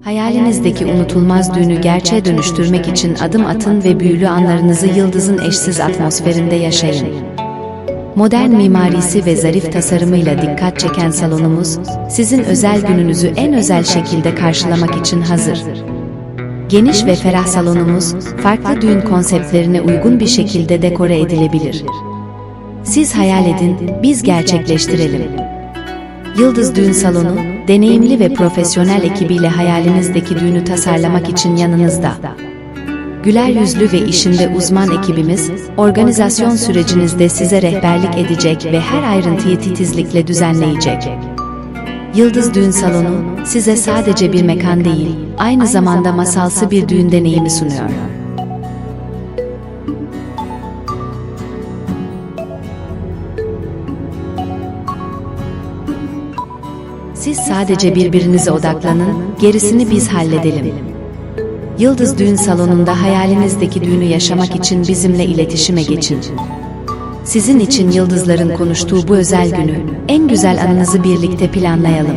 Hayalinizdeki unutulmaz düğünü gerçeğe dönüştürmek için adım atın ve büyülü anlarınızı yıldızın eşsiz atmosferinde yaşayın. Modern mimarisi ve zarif tasarımıyla dikkat çeken salonumuz, sizin özel gününüzü en özel şekilde karşılamak için hazır. Geniş ve ferah salonumuz, farklı düğün konseptlerine uygun bir şekilde dekore edilebilir. Siz hayal edin, biz gerçekleştirelim. Yıldız Düğün Salonu, deneyimli ve profesyonel ekibiyle hayalinizdeki düğünü tasarlamak için yanınızda. Güler yüzlü ve işinde uzman ekibimiz, organizasyon sürecinizde size rehberlik edecek ve her ayrıntıyı titizlikle düzenleyecek. Yıldız Düğün Salonu, size sadece bir mekan değil, aynı zamanda masalsı bir düğün deneyimi sunuyor. Siz sadece birbirinize odaklanın, gerisini biz halledelim. Yıldız Düğün Salonu'nda hayalinizdeki düğünü yaşamak için bizimle iletişime geçin. Sizin için yıldızların konuştuğu bu özel günü, en güzel anınızı birlikte planlayalım.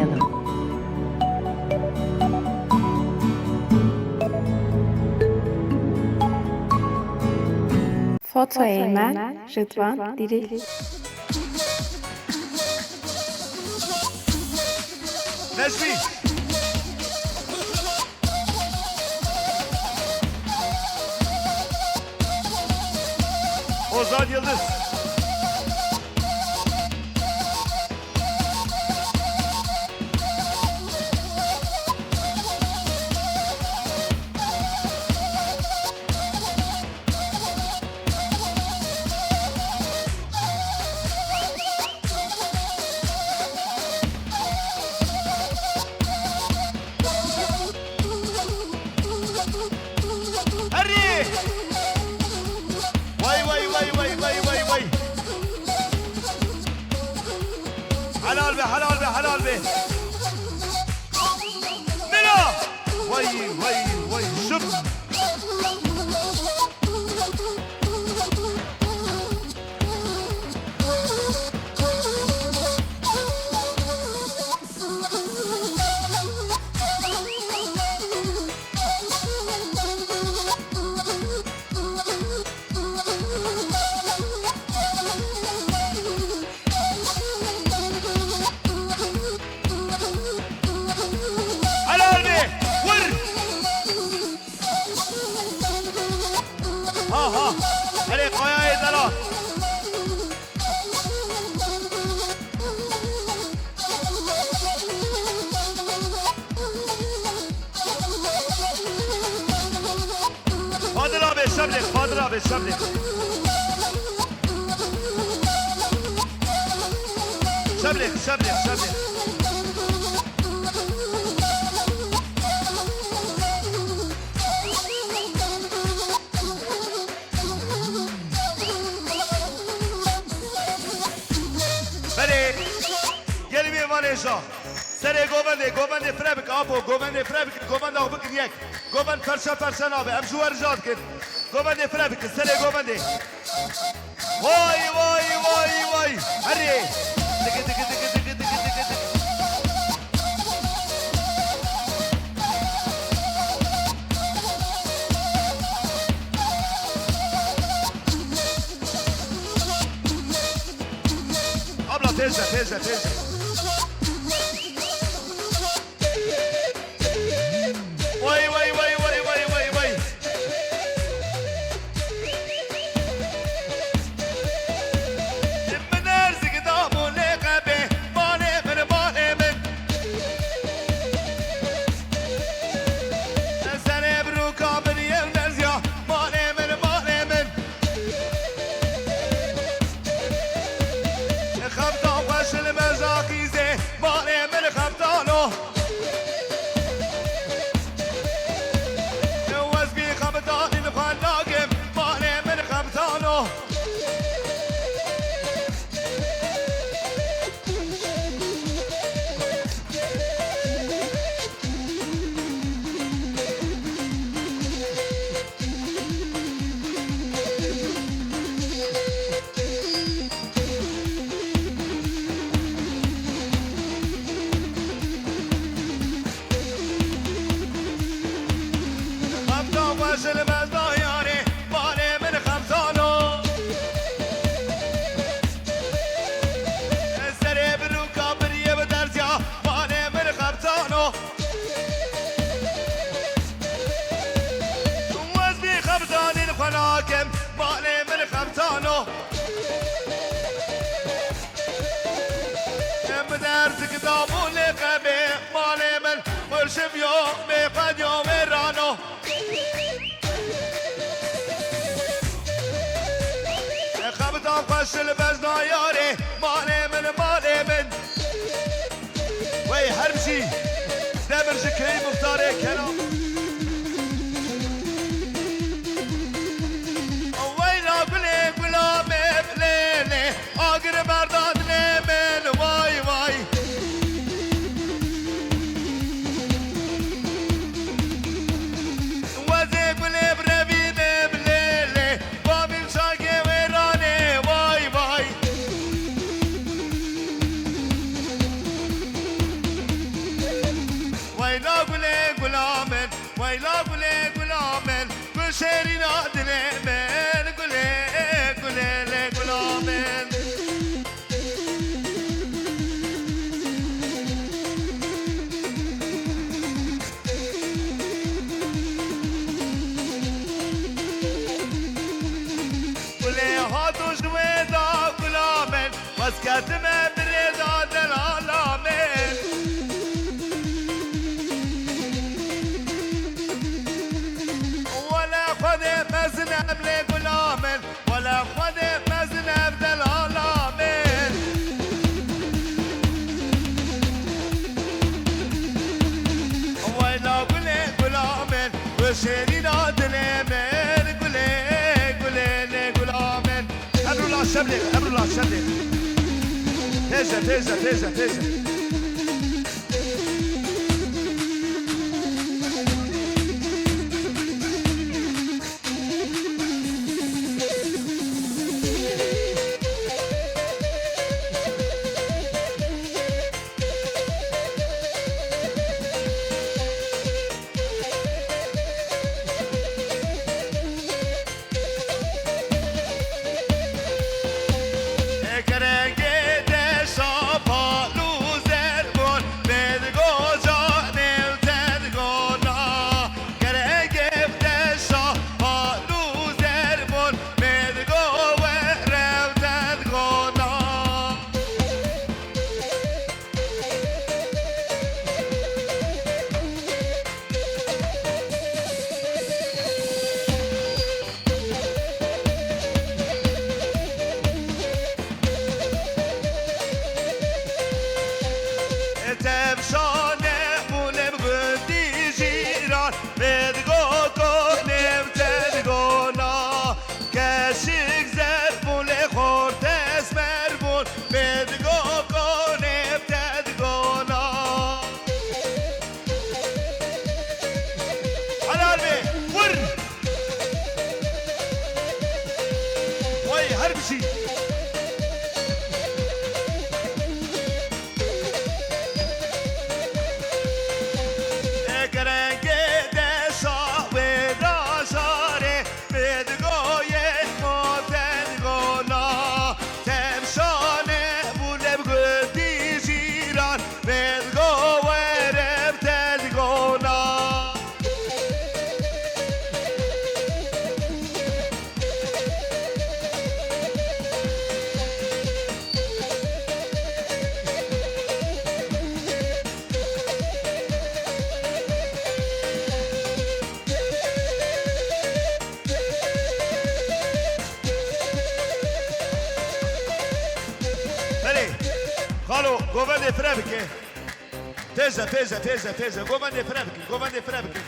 Foto Eymen, Rıdvan Diril. Necmi! Ozan Yıldız! Hadi! Vay vay vay vay vay vay vay! Halal be halal be halal be! Mela! Vay vay vay şıp! Halal be! Vur! Ha ha! Hadi kayayı dala! Fadır abi şablik, Fadır abi şablik. Şablik, şablik, şablik. Beni, gelin bir Vanessa. Seni govende frabik apo, govende frabik, govende apo kiyek. Govende perşan abi, emjuar jadkin. Govende frabik, seni govende. Vay vay vay vay. Hadi. Tıkı tıkı tıkı tıkı tıkı tıkı tıkı. Abla teyze. Vay vay vay vay vay vay vay. من ارزق دامو لقبه ماني من سنة بروك عمر يلمز يا ماني من خبطة وش المزاق يوم قد يوم رانو خبطان قش البزنا ياري مالي من وي هربشي دمر جكري مختاري كلام ويلا قلي قلا مبليني اقر مرداد من واي واي وزي قلي بربي مبليني بابي مشاقي ويراني واي واي ويلا قلي قلامن ويلا قلي قلامن كل شيري نادلي من قلي قلي قلامن قلي هاتو جويدا قلامن بس كاتمه بريدا دلالامن ولا خذ مزنب لقلامن ولا خذ مزنب دلالامن ويلا قلي قلامن وشيري نادلمن قلي قلي قلامن أمر الله شبلك أمر الله شبلك تيزة Hallo, govande Frebke. Teza, govande Frebke.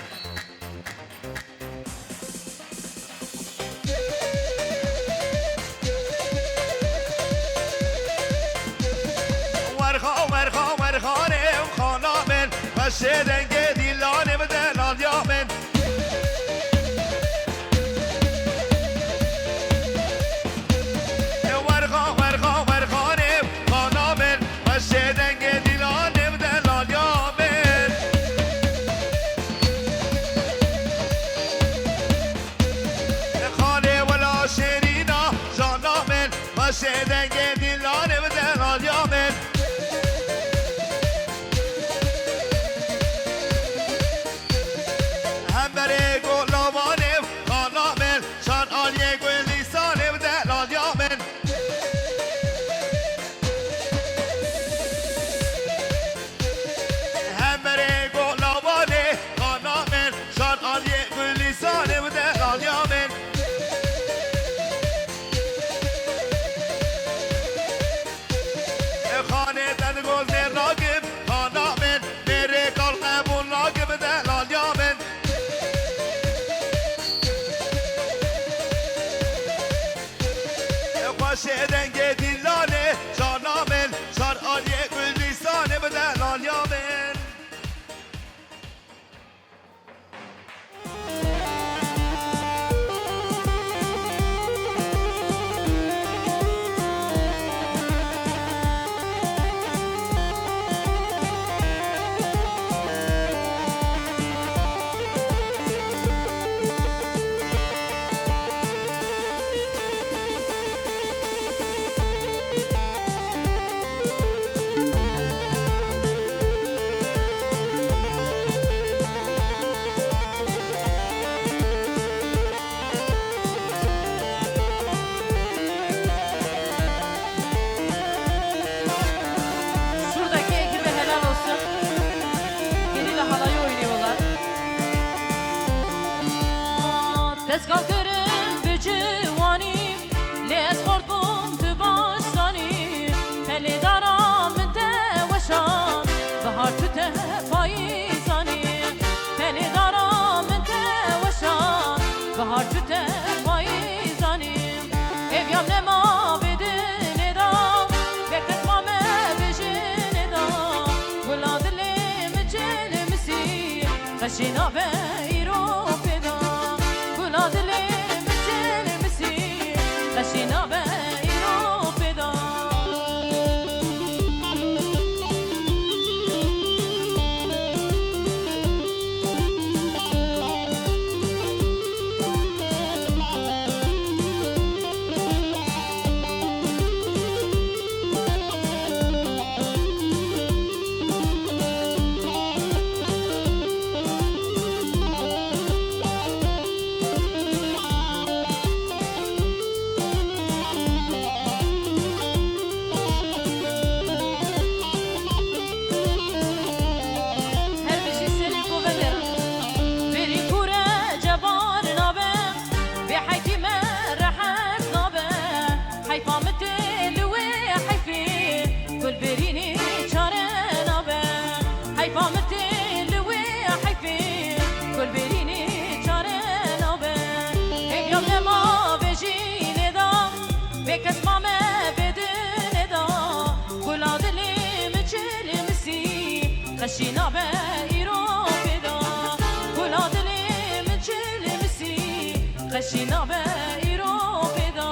ورخانم خانامن بشدن گدیلانم دلان یامن Şeden gedin lanımdan al yamen Hem beri golavanım kanamen Şan al yegün lisanımdan al yamen Hem beri golavanım باشه دنگ دیلانه جانامل شار آلیه گل نیسانه بده لالیامل Şuradaki ekibe helal olsun. Biriyle halayı oynuyorlar. Tezgah görün bücüvanim, les korkun tübaştanim, peli daram teveşan, bahar tüte faizanim, peli daram teveşan, bahar tüte faizanim, ev yamlema bedin edam, bekletma me bejin edam, gula dilim cilmisi, kaşina be iropeda. Dilim cilmisi, kaşina be iropeda. Her bir şey senin kuvvetlerin. Biri kure cebar nabe, ve hayti merhaş nabe. Hayfa müteli ve hayfi, kul birini çare nabe. Hayfa müteli ve hayfi, kul birini çare nabe. Ev yamlema bejin edam, ve kesma me bedin edam. Kula dilim cilmisi, kaşina be iropeda. Kula dilim cilmisi, kaşina be iropeda.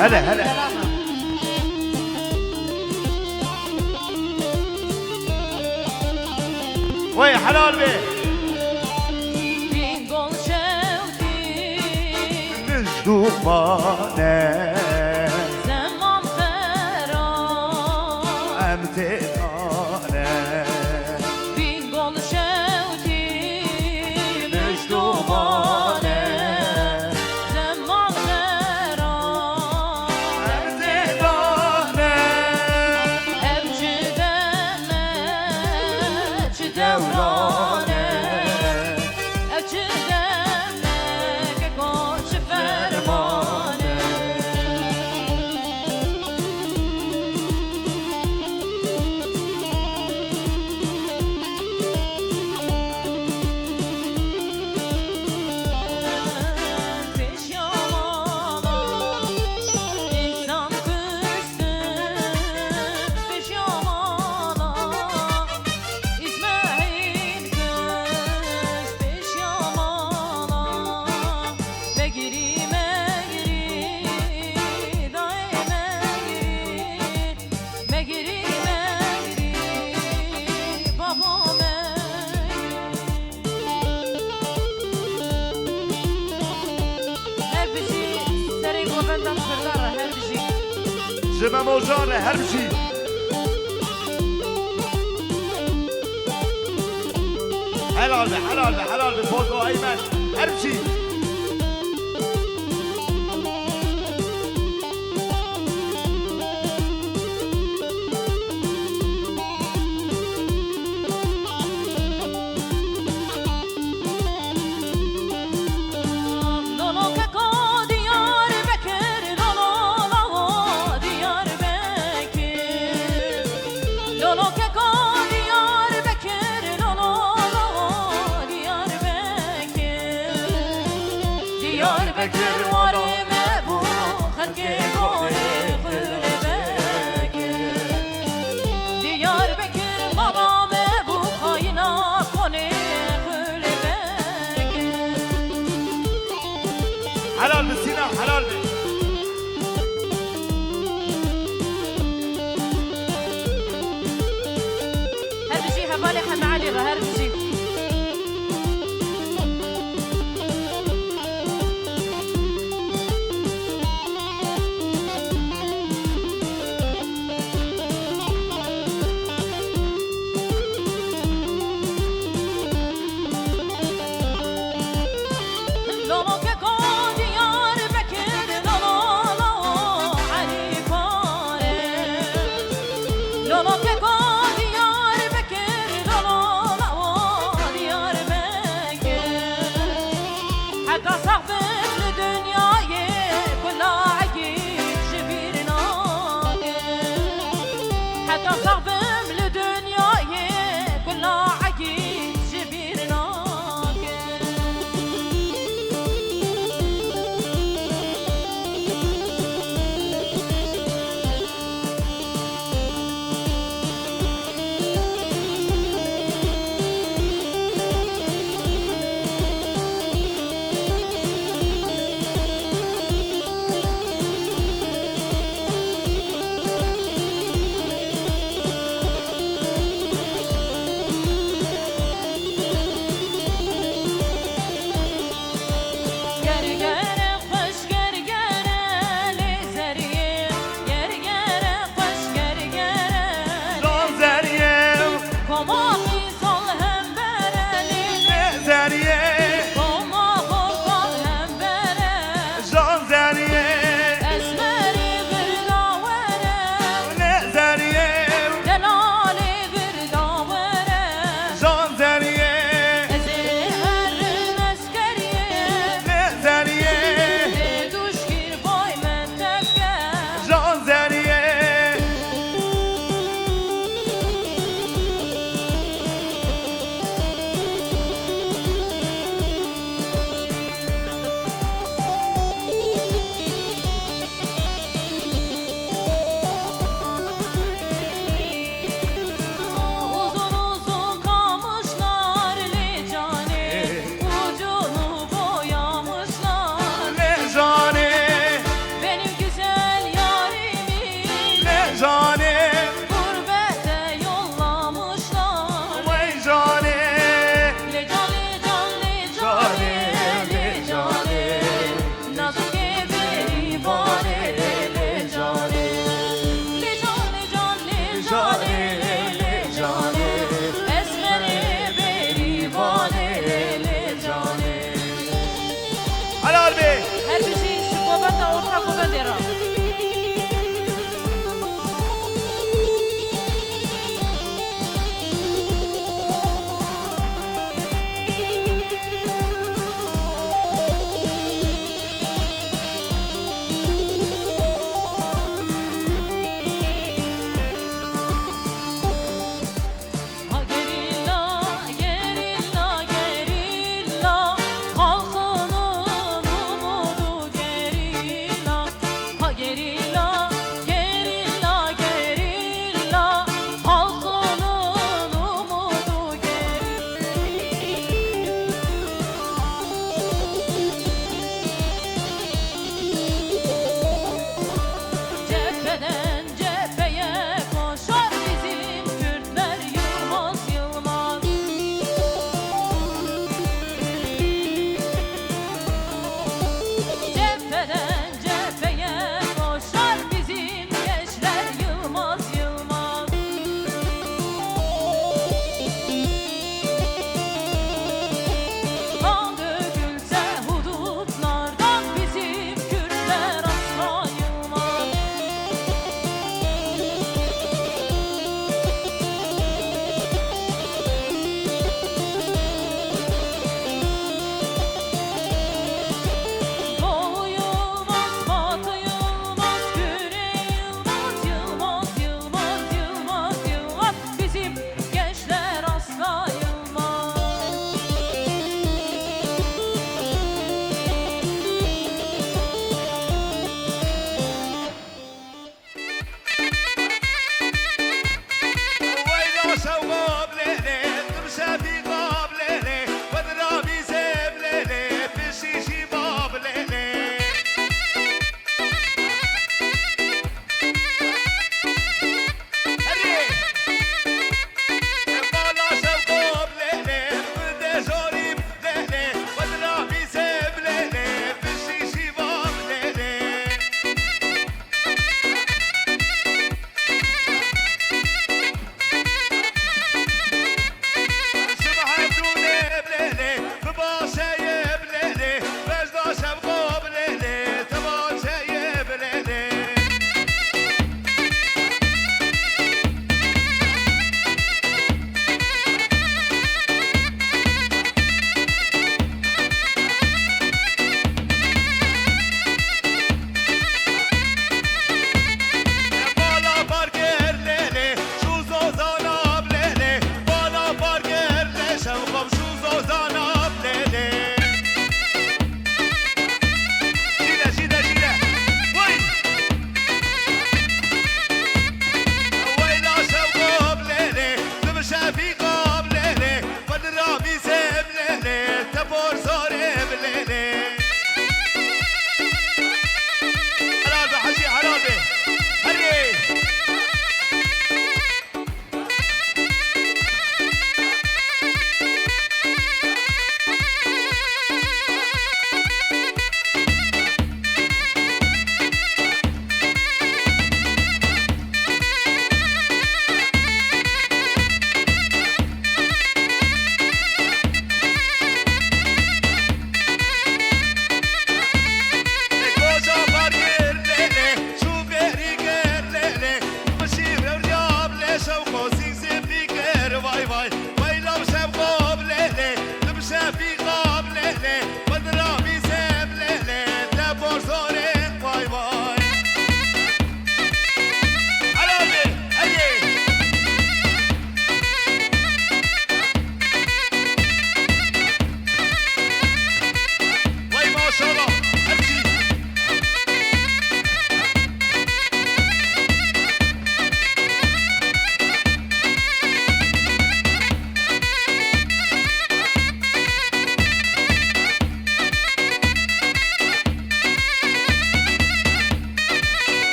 هلا هلا وي حلال بيه بینگل شودی مجدوبانه زمان فرار امتحانه بینگل شودی مجدوبانه زمان فرار امتحانه evci deme çi devrane evci deme ke koç fermane peş yaman جمع خردار هر بجی جمع موجان هر بشي حلال به حلال به حلال به فوزو ایمن هر بشي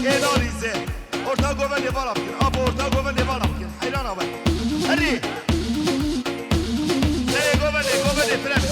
کناریزه ارتا گوبن دیوارا بکن آب ارتا گوبن دیوارا بکن حیران آباد هری سری گوبن فرمی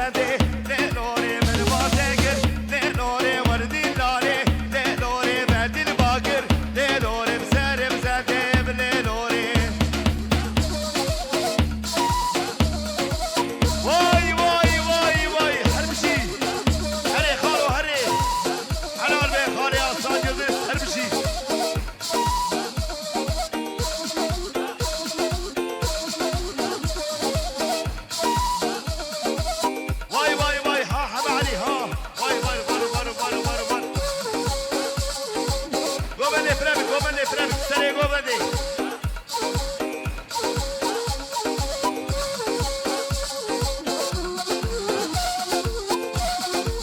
بزنده لنوری من بازگر لنوری وردی لاره لنوری بدل باگر لنوری بسر بزنده لنوری وای وای وای وای هربشی هره خالو هره حلال به خالی آسان جزه هربشی واي واي واي ها حب علي ها واي واي بارو بارو بارو بارو بارو جوبندي فرابي جوبندي فرابي سري جوبندي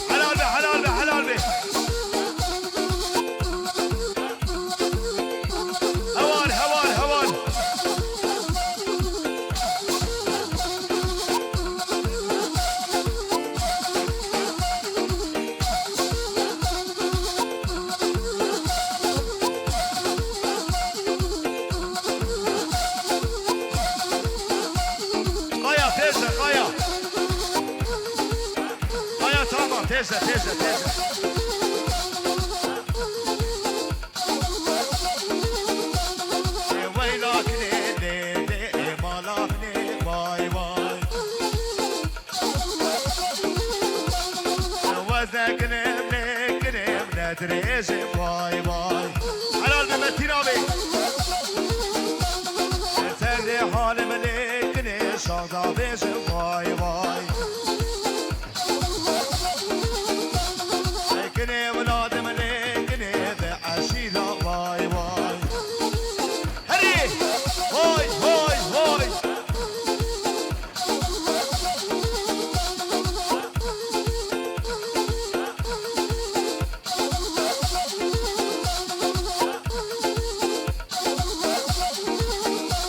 حلال به حلال به حلال به هوان هوان هوان قايا تيزة قايا قايا تمام تيزة تيزة تيزة ويلاكني ليلي مالاكني واي واي وزنكني ملكني بندريجي واي واي حلال بمتينا بي تغري حال ملكني شادا بيجي واي واي لكني ولاد ملكني بعشيرة واي واي هري هوي هوي هوي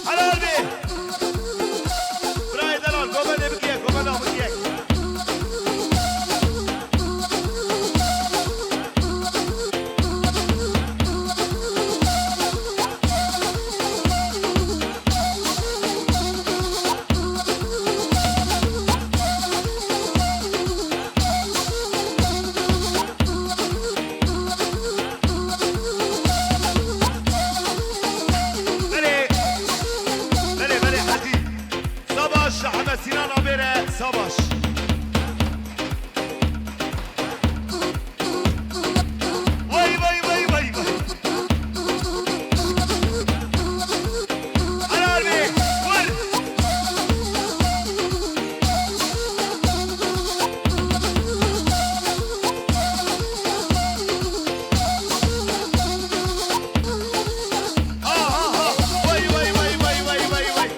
حلال بي براي دلال قوبل بكيك قوبل بكيك بلي بلي بلي حجي صباش حمد سنان عبيرة صباش واي واي واي واي واي حلال بي ول ها ها ها واي واي واي واي واي واي واي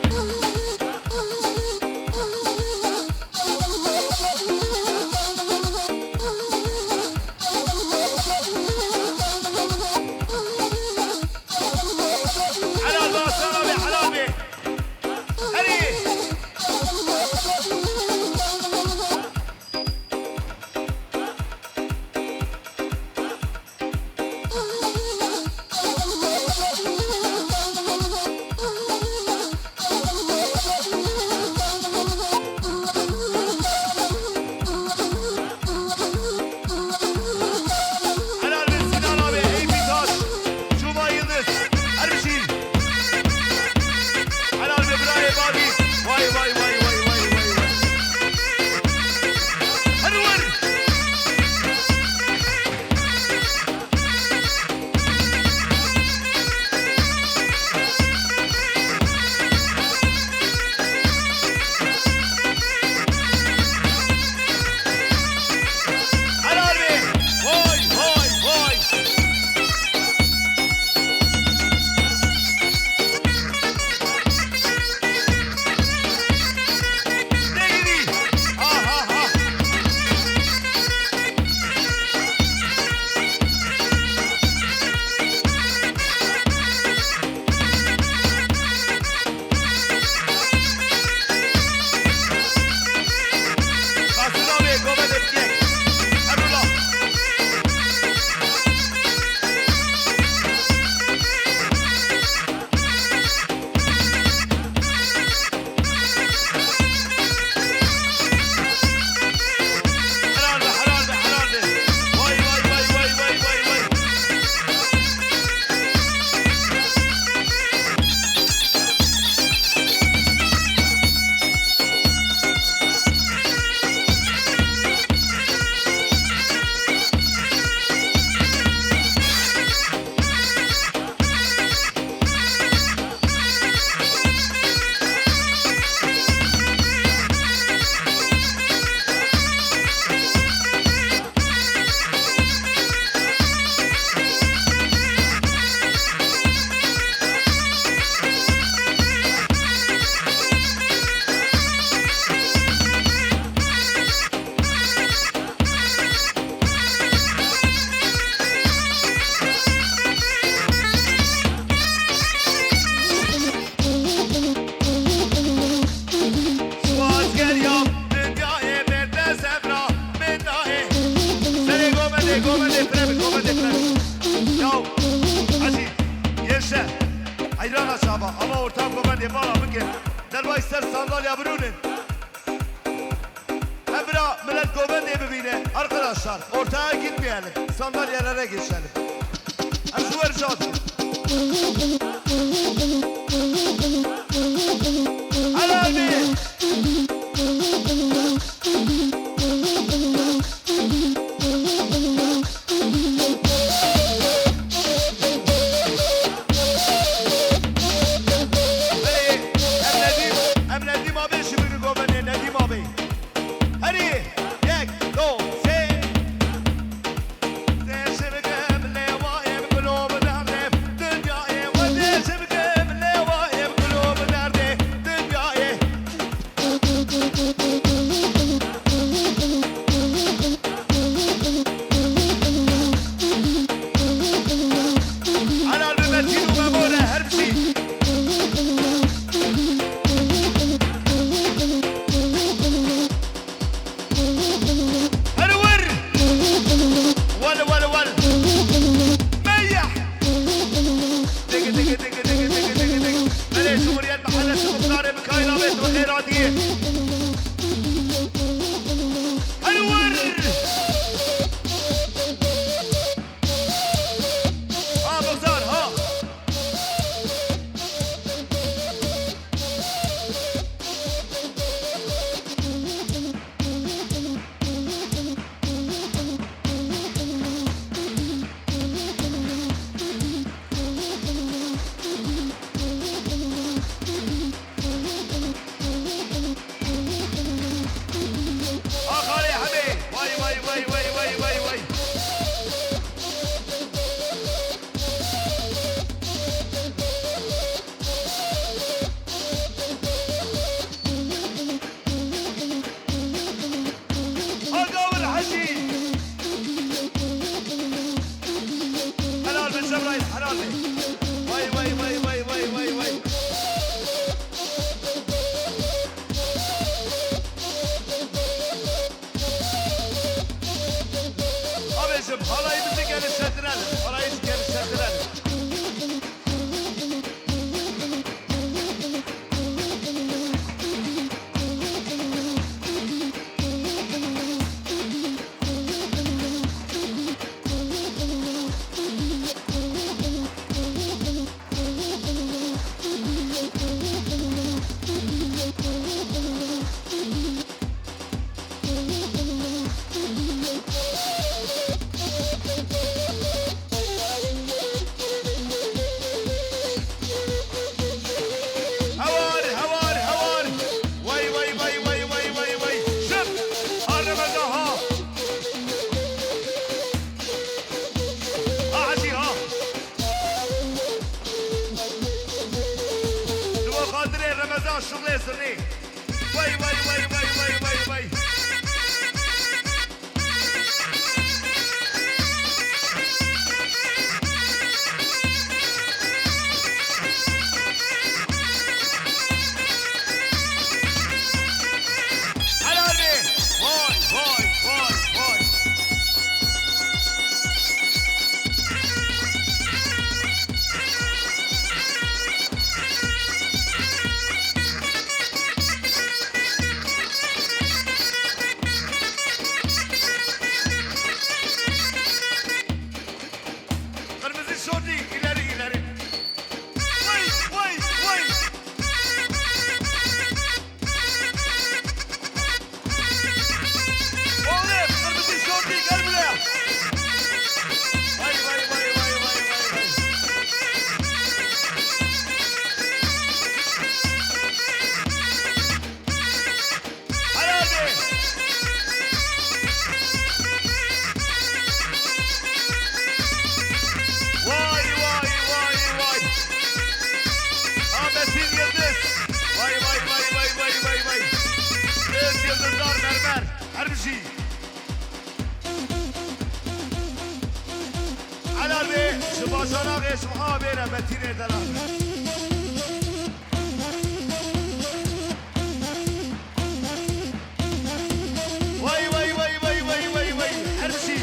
merhaba. Ama ortam komedi bana bugün. Derba ister sandalye bürünün. Hem bira millet komediyi bibine. Arkadaşlar ortaya gitmeyelim. Sandalyelere geçelim. Hem şu vereceğiz. Helal mi? Halayımızı genişlettirelim. Halayımızı genişlettirelim. شغل سري وي وي وي وي وي وي وي حلالي واي واي واي واي Şordi ileri ileri. Vay vay vay. Oğlum kırmızı şordi gel buraya. Vay vay vay vay vay vay. Hadi. Vay vay vay vay. Ahmet'in yıldız. Vay vay vay vay vay vay vay. Göz yıldızlar mermer. Her bir şey. Helal be. Şu başana geç muhabire Metin Erdal. Vay vay vay vay vay vay vay. Her bir şey.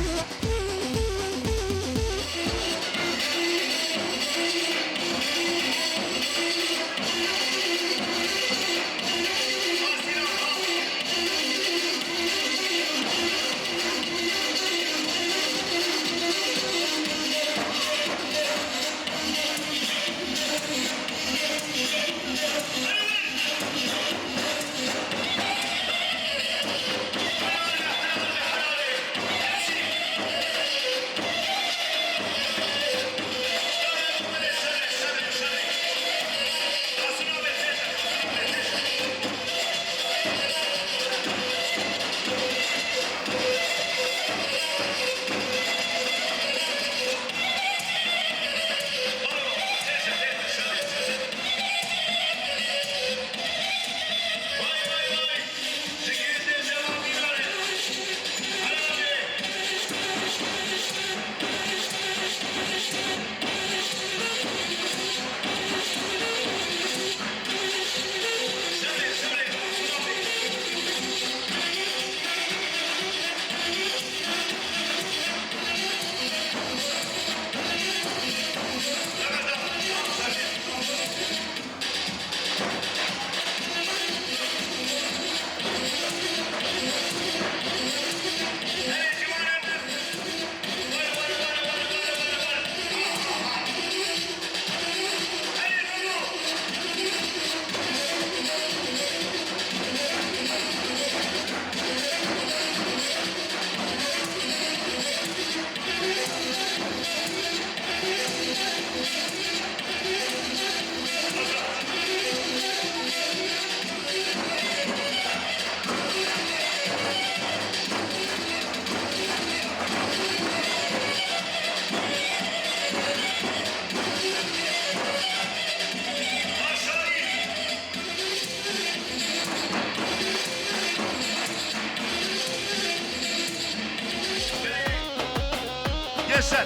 Gençler,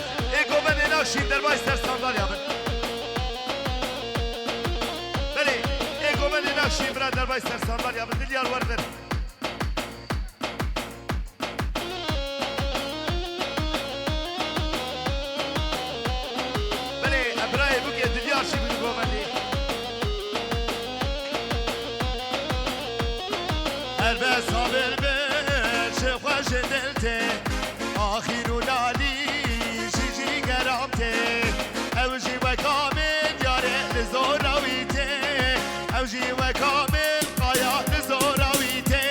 Gomen Nakşin Derbayster sandalye yapın. Beni, Gomen Nakşin Derbayster sandalye yapın. Dilyar var verin. صابر بش خوش دلته آخر لالی جیجی گرامته اوجی و کامل یاره لزوراویته اوجی و کامل قایا لزوراویته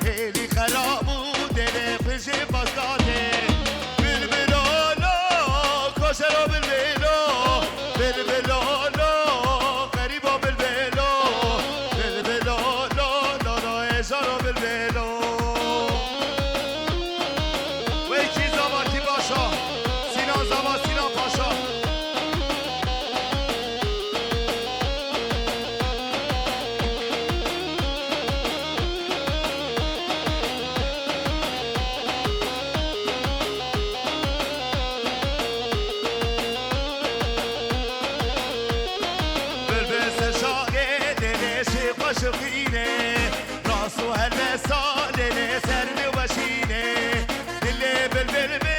هلی خرابو دل فجی باسکاته بلبلولو کوشرو بلبلو بلبلولو غریبو بلبلو بلبلولو جارو بالبلو ویکی زواتی باشا سینان زوا سینان پاشا بلبل سرشاقه دلشی قشقینه راسو هالمسال سر وشينه اللي بالبلبل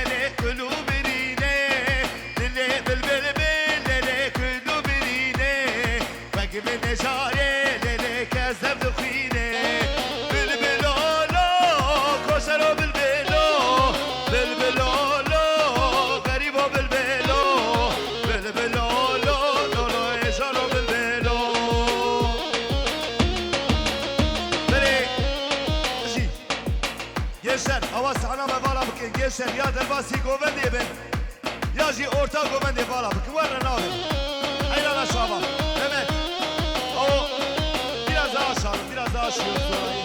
اللي قلوب رينه اللي بالبلبل اللي قلوب رينه باقي من شاري اللي كذب دخينه بالبلولو كوشرو بالبلو بالبلولو غريبو بالبلو بالبلولو لولو يشارو بالبلو Gençler hava sahna mevala bakın gençler ya derbasi govendi ben ya ji orta govendi vala bakın var ne abi aynen aşağı bak evet o biraz daha aşağı şurayı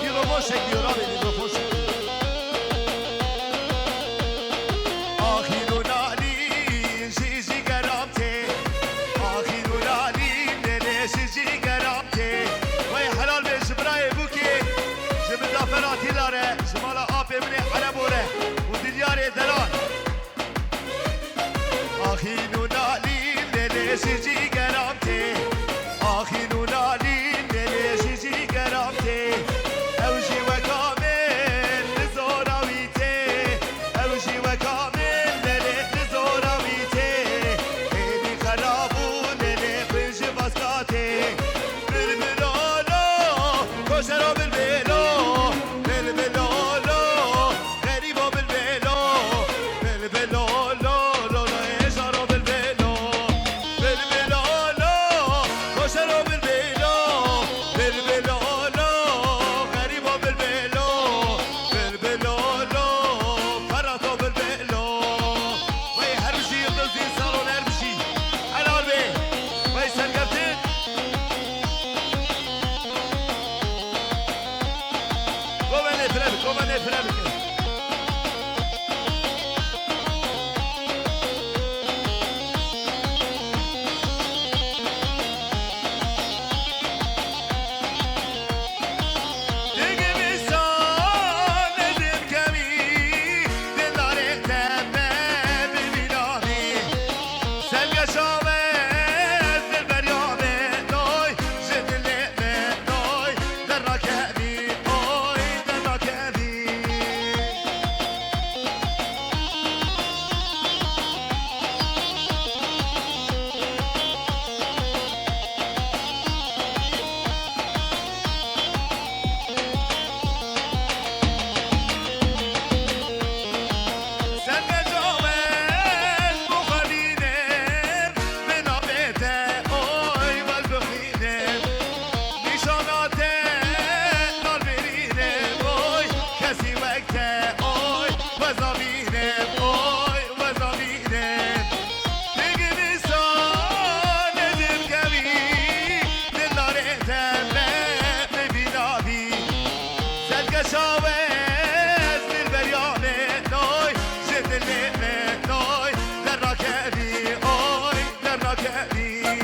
mikrofon çekiyor abi mikrofon çekiyor ahirunali jiji garamte ahirunali nene jiji garamte vay helal be jibraye buki مدافعاتي لاره شمال آب مني حربوره وديار دلال آخي نونالي للشجي قرامتي آخي نونالي للشجي قرامتي أوجي وكامل لزوراويتي أوجي وكامل لزوراويتي إني خرابون لفنج بسكاتي بالبلولو كوشرو بالبلو Show